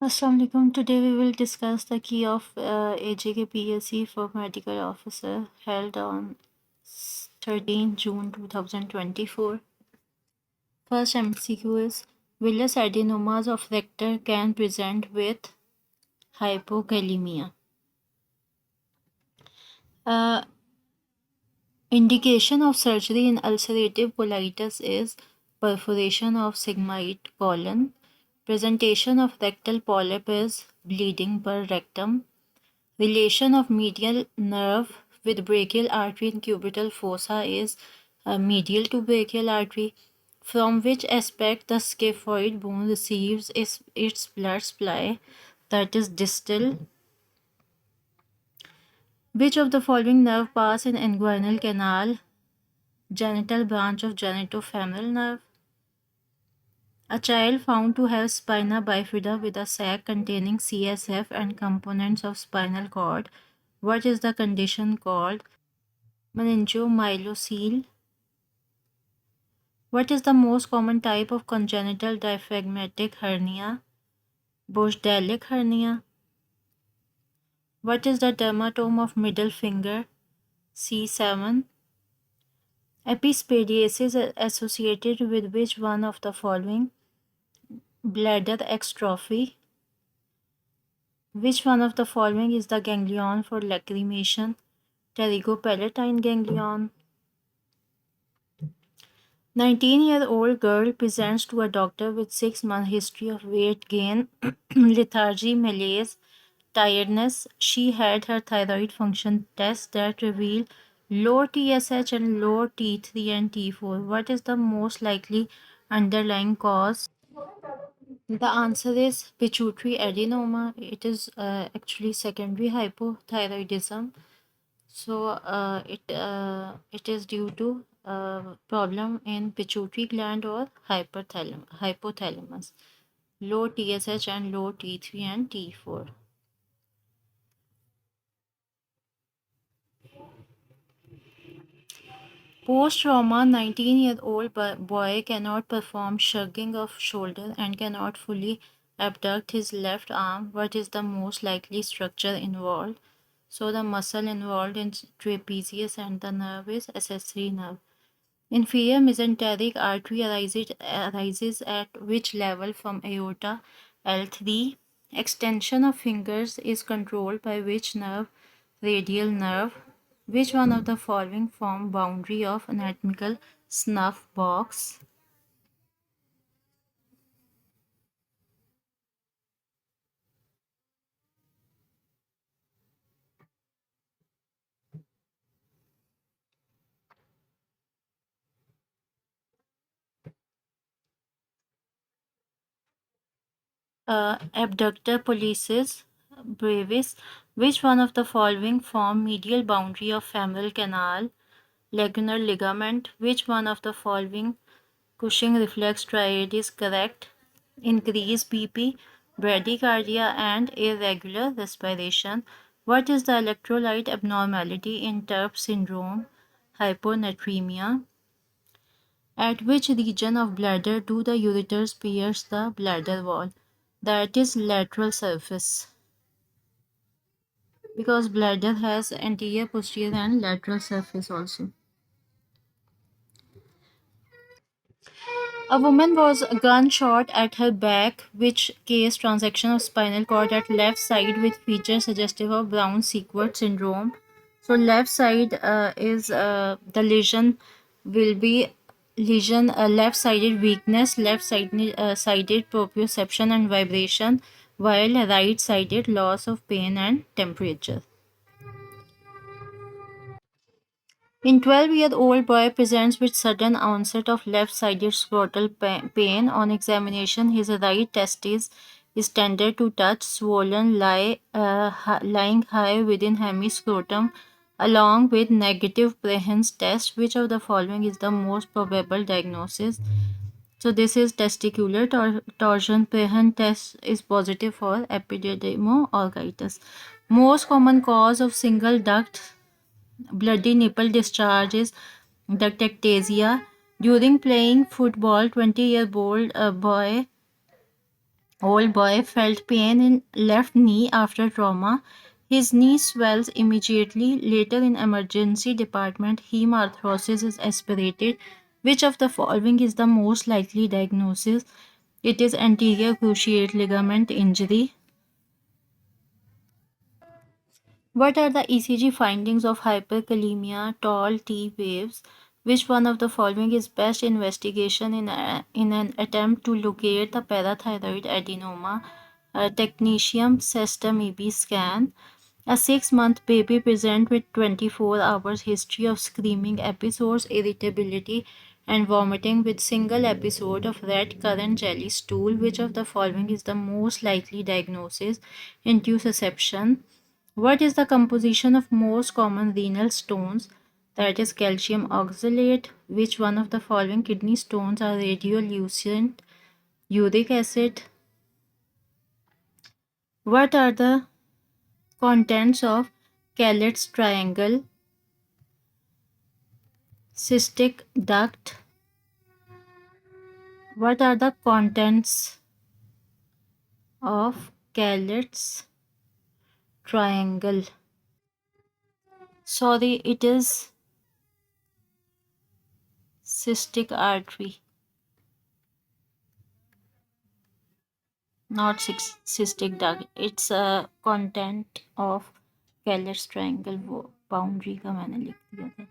Assalamualaikum. Today we will discuss the key of AJKPSC for medical officer held on 13 June 2024. First MCQ is villous adenomas of rector can present with hypokalemia. Uh, Indication of surgery in ulcerative colitis is perforation of sigmoid colon. Presentation of rectal polyp is bleeding per rectum. Relation of medial nerve with brachial artery in cubital fossa is medial to brachial artery. From which aspect the scaphoid bone receives its blood supply, that is distal. Which of the following nerve pass in inguinal canal? Genital branch of genitofemoral nerve. A child found to have spina bifida with a sac containing CSF and components of spinal cord. What is the condition called? Meningomyelocele. What is the most common type of congenital diaphragmatic hernia? Bushdellic hernia. What is the dermatome of middle finger? C7. Epispadias is associated with which one of the following? Bladder extrophy. Which one of the following is the ganglion for lacrimation? Pterygopalatine ganglion. 19-year-old girl presents to a doctor with 6-month history of weight gain, lethargy, malaise, tiredness. She had her thyroid function test that reveal low TSH and low T3 and T4. What is the most likely underlying cause? The answer is pituitary adenoma. It is actually secondary hypothyroidism. So it is due to problem in pituitary gland or hypothalamus, low TSH and low T3 and T4. Post-trauma, 19-year-old boy cannot perform shrugging of shoulder and cannot fully abduct his left arm. What is the most likely structure involved? So the muscle involved in trapezius and the nerve is accessory nerve. Inferior mesenteric artery arises at which level from aorta? L3. Extension of fingers is controlled by which nerve? Radial nerve. Which one of the following form boundary of anatomical snuff box? Abductor pollicis brevis. Which one of the following form medial boundary of femoral canal? Lagunar ligament. Which one of the following Cushing reflex triad is correct? Increased BP, bradycardia, and irregular respiration. What is the electrolyte abnormality in TERP syndrome? Hyponatremia. At which region of bladder do the ureters pierce the bladder wall? That is lateral surface. Because bladder has anterior, posterior, and lateral surface also. A woman was gunshot at her back, which case transaction of spinal cord at left side with features suggestive of Brown-Sequard syndrome. So left side is the lesion will be lesion left-sided weakness, left-sided proprioception and vibration, while right-sided loss of pain and temperature. In 12-year-old boy presents with sudden onset of left-sided scrotal pain. On examination, his right testis is tender to touch, swollen, lying high within hemiscrotum, along with negative Brehen's test. Which of the following is the most probable diagnosis? So this is testicular torsion. Brehen test is positive for epididymoorchitis. Most common cause of single duct bloody nipple discharges, ductectasia. During playing football, 20-year-old boy Old boy felt pain in left knee after trauma. His knee swells immediately. Later in emergency department, hemarthrosis is aspirated. Which of the following is the most likely diagnosis? It is anterior cruciate ligament injury. What are the ECG findings of hyperkalemia, tall T waves? Which one of the following is best investigation in an attempt to locate the parathyroid adenoma? A technetium system EB scan. A 6-month baby present with 24 hours history of screaming episodes, irritability, and vomiting with single episode of red currant jelly stool. Which of the following is the most likely diagnosis? Intussusception. What is the composition of most common renal stones? That is calcium oxalate. Which one of the following kidney stones are radiolucent? Uric acid. What are the contents of Kellett's triangle? Cystic duct. What are the contents of Kellett's triangle? Sorry, it is cystic artery, not cystic duct. It's a content of Kellett's triangle boundary का मैंने लिख दिया था.